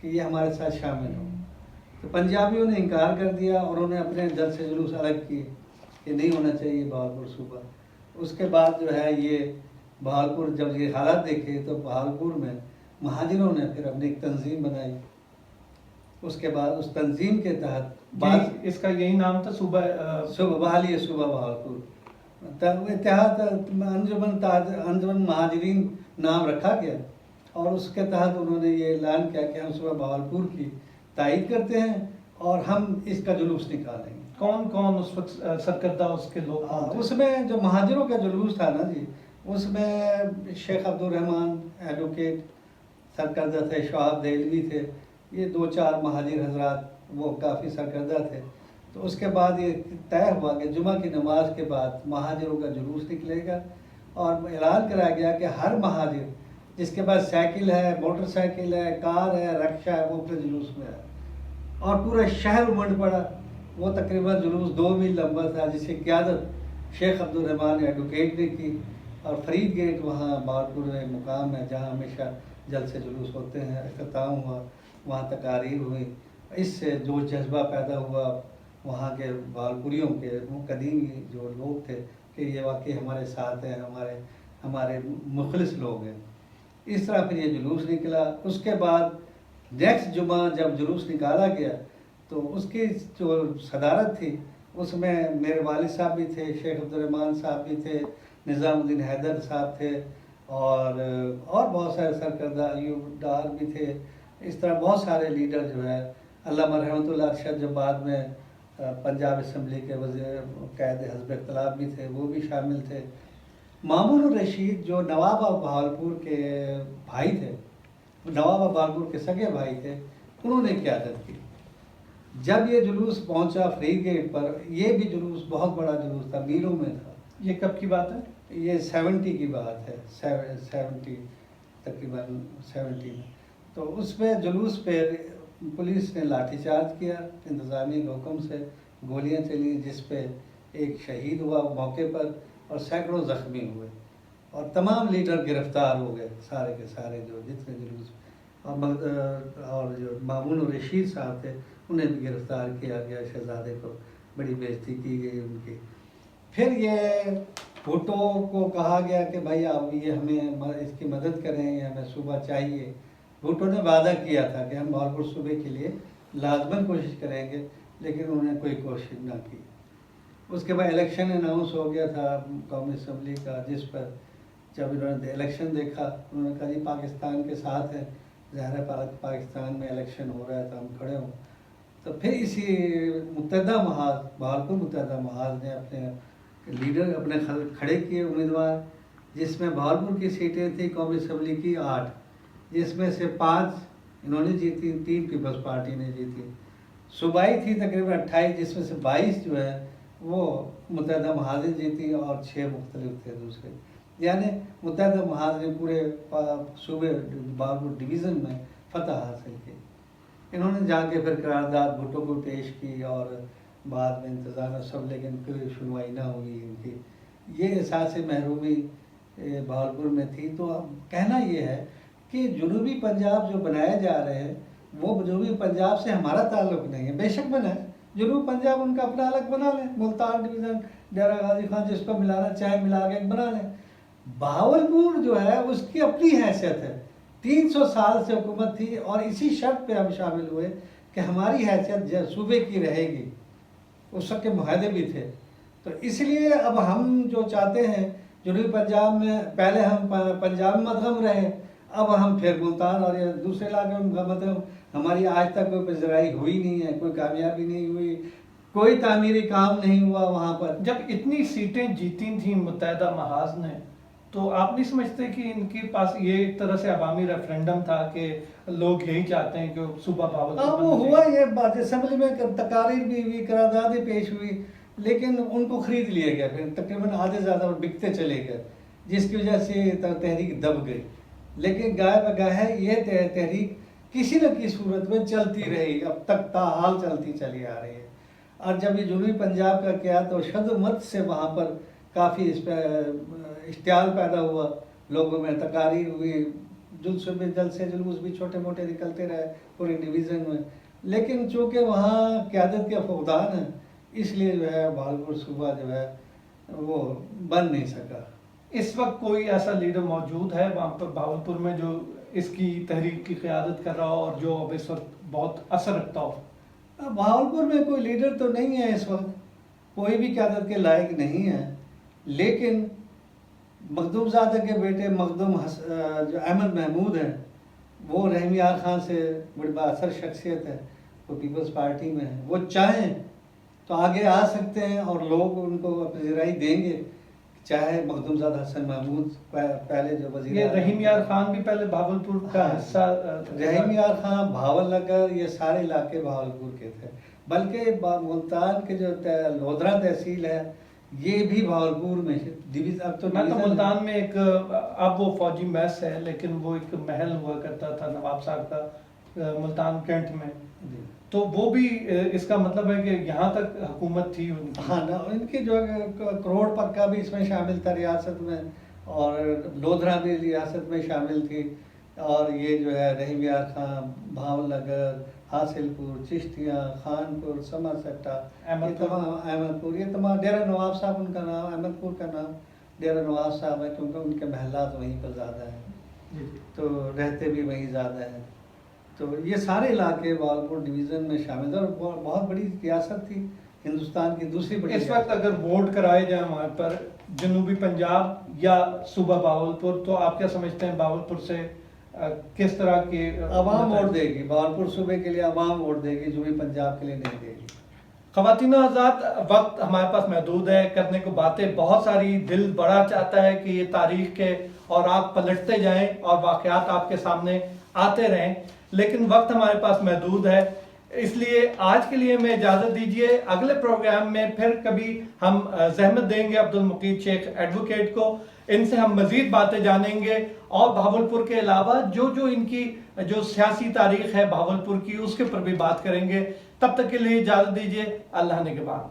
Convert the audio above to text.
کہ یہ ہمارے ساتھ شامل ہوں. تو پنجابیوں نے انکار کر دیا اور انہوں نے اپنے دل سے جلوس الگ کیے کہ نہیں ہونا چاہیے بہاولپور صوبہ. اس کے بعد جو ہے یہ بہاولپور جب یہ حالات دیکھے تو بہاولپور میں مہاجروں نے پھر اپنی ایک تنظیم بنائی. اس کے بعد اس تنظیم کے تحت بعض اس کا یہی نام تھا صوبہ صوبہ بحالی صوبہ بہاولپور. اتحاد انجمن مہاجرین نام رکھا گیا اور اس کے تحت انہوں نے یہ اعلان کیا کہ ہم صوبہ بہاولپور کی تائید کرتے ہیں اور ہم اس کا جلوس نکالیں گے. کون کون اس وقت سرکردہ اس کے لوگ کون تھے؟ اس میں جو مہاجروں کا جلوس تھا نا جی، اس میں شیخ عبدالرحمان ایڈوکیٹ سرکردہ تھے، شہاب دہلوی تھے، یہ 2-4 مہاجر حضرات وہ کافی سرکردہ تھے. تو اس کے بعد یہ طے ہوا کہ جمعہ کی نماز کے بعد مہاجروں کا جلوس نکلے گا اور اعلان کرایا گیا کہ ہر مہاجر جس کے پاس سائیکل ہے، موٹر سائیکل ہے، کار ہے، رکشہ ہے، وہ اپنے جلوس میں ہے. اور پورا شہر امنڈ پڑا. وہ تقریباً جلوس 2 میل لمبا تھا جس کی قیادت شیخ عبدالرحمان ایڈوکیٹ نے کی. اور فرید گیٹ وہاں بہاولپور میں مقام ہے جہاں ہمیشہ جلسے جلوس ہوتے ہیں. اختتام ہوا، وہاں تقاریر ہوئی. اس سے جو جذبہ پیدا ہوا وہاں کے بہاولپوریوں کے قدیمی جو لوگ تھے کہ یہ واقعی ہمارے ساتھ ہیں، ہمارے مخلص لوگ ہیں. اس طرح پھر یہ جلوس نکلا. اس کے بعد نیکسٹ جمعہ جب جلوس نکالا گیا تو اس کی جو صدارت تھی اس میں میرے والد صاحب بھی تھے، شیخ عبدالرحمان صاحب بھی تھے، نظام الدین حیدر صاحب تھے اور بہت سارے سرکردہ، ایوب ڈار بھی تھے. اس طرح بہت سارے لیڈر جو ہے، علامہ رحمۃ اللہ ارشد جو بعد میں پنجاب اسمبلی کے وزیر قائد حزب اختلاف بھی تھے وہ بھی شامل تھے. مامون الرشید جو نواب بہاولپور کے بھائی تھے، نواب بہاولپور کے سگے بھائی تھے، انہوں نے قیادت کی. جب یہ جلوس پہنچا فرید گیٹ پر، یہ بھی جلوس بہت بڑا جلوس تھا، میلوں میں تھا. یہ کب کی بات ہے؟ یہ 70 کی بات ہے، 70 تقریباً 70 میں. تو اس میں جلوس پہ پولیس نے لاٹھی چارج کیا انتظامیہ کے حکم سے، گولیاں چلی جس پہ ایک شہید ہوا موقع پر اور سینکڑوں زخمی ہوئے اور تمام لیڈر گرفتار ہو گئے، سارے کے سارے جو جتنے جلوس. اور جو مامون الرشید صاحب تھے انہیں بھی گرفتار کیا گیا، شہزادے کو بڑی بےعزتی کی گئی ان کی. پھر یہ بھٹو کو کہا گیا کہ بھائی آپ یہ ہمیں اس کی مدد کریں، ہمیں صوبہ چاہیے. بھٹو نے وعدہ کیا تھا کہ ہم بہاولپور صوبے کے لیے لازماً کوشش کریں گے، لیکن انہوں نے کوئی کوشش نہ کی. اس کے بعد الیکشن اناؤنس ہو گیا تھا قومی اسمبلی کا، جس پر جب انہوں نے الیکشن دیکھا انہوں نے کہا جی پاکستان کے ساتھ ہے، ظاہر پاکستان میں الیکشن ہو رہا ہے تو ہم کھڑے ہوں. تو پھر اسی متحدہ محاذ بہاولپور متحدہ محاذ نے اپنے لیڈر اپنے کھڑے کیے امیدوار، جس میں بہاولپور کی سیٹیں تھیں قومی اسمبلی کی 8، جس میں سے 5 انہوں نے جیتی، 3 پیپلز پارٹی نے جیتی. صوبائی تھی تقریباً 28، جس میں سے 22 جو ہے وہ متحدہ محاذ نے جیتی اور 6 مختلف تھے دوسرے. یعنی متحدہ محاذ نے پورے صوبے بہاولپور ڈویژن میں فتح حاصل کی. انہوں نے جا کے پھر قرارداد بھٹو کو پیش کی اور بعد میں انتظام سب، لیکن کوئی سنوائی نہ ہوئی ان کی. یہ احساس محرومی بہاولپور میں تھی. تو اب کہنا یہ ہے کہ جنوبی پنجاب جو بنائے جا رہے ہیں وہ جنوبی پنجاب سے ہمارا تعلق نہیں ہے. بے شک بنائے، جنوبی پنجاب ان کا اپنا الگ بنا لیں، ملتان ڈویژن، ڈیرہ غازی خان جس کو ملانا چاہے ملا کے بنا لیں. بہاولپور جو ہے اس کی اپنی حیثیت ہے، 300 سال سے حکومت تھی اور اسی شرط پہ ہم شامل ہوئے کہ ہماری حیثیت صوبے کی رہے گی. اس وقت کے معاہدے بھی تھے. تو اس لیے اب ہم جو چاہتے ہیں جنوبی پنجاب میں، پہلے ہم پنجاب میں مدغم رہے، اب ہم پھر ملتان اور دوسرے علاقے میں مدغم. ہماری آج تک کوئی پذیرائی ہوئی نہیں ہے، کوئی کامیابی نہیں ہوئی، کوئی تعمیری کام نہیں ہوا وہاں پر. جب اتنی سیٹیں جیتی تھیں متحدہ محاذ نے تو آپ نہیں سمجھتے کہ ان کے پاس یہ ایک طرح سے عوامی ریفرینڈم تھا کہ لوگ یہی چاہتے ہیں کہ صوبہ بہاولپور؟ وہ ہوا یہ بات، اسمبلی میں تقاریر بھی ہوئی، قراردادیں پیش ہوئی، لیکن ان کو خرید لیا گیا، پھر تقریباً آدھے زیادہ بکتے چلے گئے، جس کی وجہ سے تحریک دب گئی. لیکن گاہے بگاہے یہ تحریک کسی نہ کسی صورت میں چلتی رہی، اب تک تاحال چلتی چلی آ رہی ہے. اور جب یہ جنوبی پنجاب کا کیا تو شد و مت سے وہاں پر کافی اس پہ اشتعال پیدا ہوا، لوگوں میں تقاریر ہوئی، جلسے جلوس بھی چھوٹے موٹے نکلتے رہے پورے ڈویژن میں، لیکن چونکہ وہاں قیادت کے فقدان ہیں اس لیے جو ہے بہاولپور صوبہ جو ہے وہ بن نہیں سکا۔ اس وقت کوئی ایسا لیڈر موجود ہے وہاں پر بہاولپور میں جو اس کی تحریک کی قیادت کر رہا ہو اور جو اب اس وقت بہت اثر رکھتا ہو؟ بہاولپور میں کوئی لیڈر تو نہیں ہے اس وقت، کوئی بھی قیادت کے لائق نہیں ہے، لیکن مخدوم زادہ کے بیٹے مخدوم جو احمد محمود ہیں وہ رحیم یار خان سے بڑی بااثر شخصیت ہے، وہ پیپلز پارٹی میں ہے، وہ چاہیں تو آگے آ سکتے ہیں اور لوگ ان کو پذیرائی دیں گے، چاہے مخدوم زادہ حسن محمود پہلے جو وزیر یہ رحیم یار خان بھی پہلے بہاولپور کا حصہ رحیم یار خان بھاول نگر یہ سارے علاقے بہاولپور کے تھے، بلکہ ملتان کے جو لودھرا تحصیل ہے یہ بھی بہاولپور میں اب تو میں تو ملتان میں ایک اب وہ فوجی میس ہے لیکن وہ ایک محل ہوا کرتا تھا نواب صاحب کا ملتان کینٹ میں، تو وہ بھی اس کا مطلب ہے کہ یہاں تک حکومت تھی ان کی۔ ہاں نا، ان کی جو کروڑ پکا بھی اس میں شامل تھا ریاست میں، اور لودھرا بھی ریاست میں شامل تھی، اور یہ جو ہے رحیم یار خان، بھاول نگر، حاصل پور، چشتیاں، خان پور، سمر سٹا، احمد پور، یہ تمام ڈیرہ نواب صاحب ان کا نام، احمد پور کا نام ڈیرہ نواب صاحب ہے کیونکہ ان کے محلات وہیں پر زیادہ ہیں تو رہتے بھی وہیں زیادہ ہیں، تو یہ سارے علاقے بہاولپور ڈویژن میں شامل ہیں اور بہت بڑی ریاست تھی، ہندوستان کی دوسری بڑی اس وقت اگر ووٹ کرائے جائیں وہاں پر جنوبی پنجاب یا صوبہ بہاولپور، تو آپ کیا سمجھتے ہیں بہاولپور سے کس طرح کے عوام ووٹ دے گی؟ بہاولپور صوبے کے لیے عوام ووٹ دے گی، جنوبی پنجاب کے لیے نہیں دے گی۔ خواتین و حضرات، وقت ہمارے پاس محدود ہے، کرنے کو باتیں بہت ساری، دل بڑا چاہتا ہے کہ یہ تاریخ کے اور آپ پلٹتے جائیں اور واقعات آپ کے سامنے آتے رہیں، لیکن وقت ہمارے پاس محدود ہے، اس لیے آج کے لیے میں اجازت دیجیے، اگلے پروگرام میں پھر کبھی ہم زحمت دیں گے عبد المقیت شیخ ایڈوکیٹ کو، ان سے ہم مزید باتیں جانیں گے اور بہاولپور کے علاوہ جو ان کی جو سیاسی تاریخ ہے بہاولپور کی اس کے پر بھی بات کریں گے۔ تب تک کے لیے اجازت دیجیے، اللہ نگہبان۔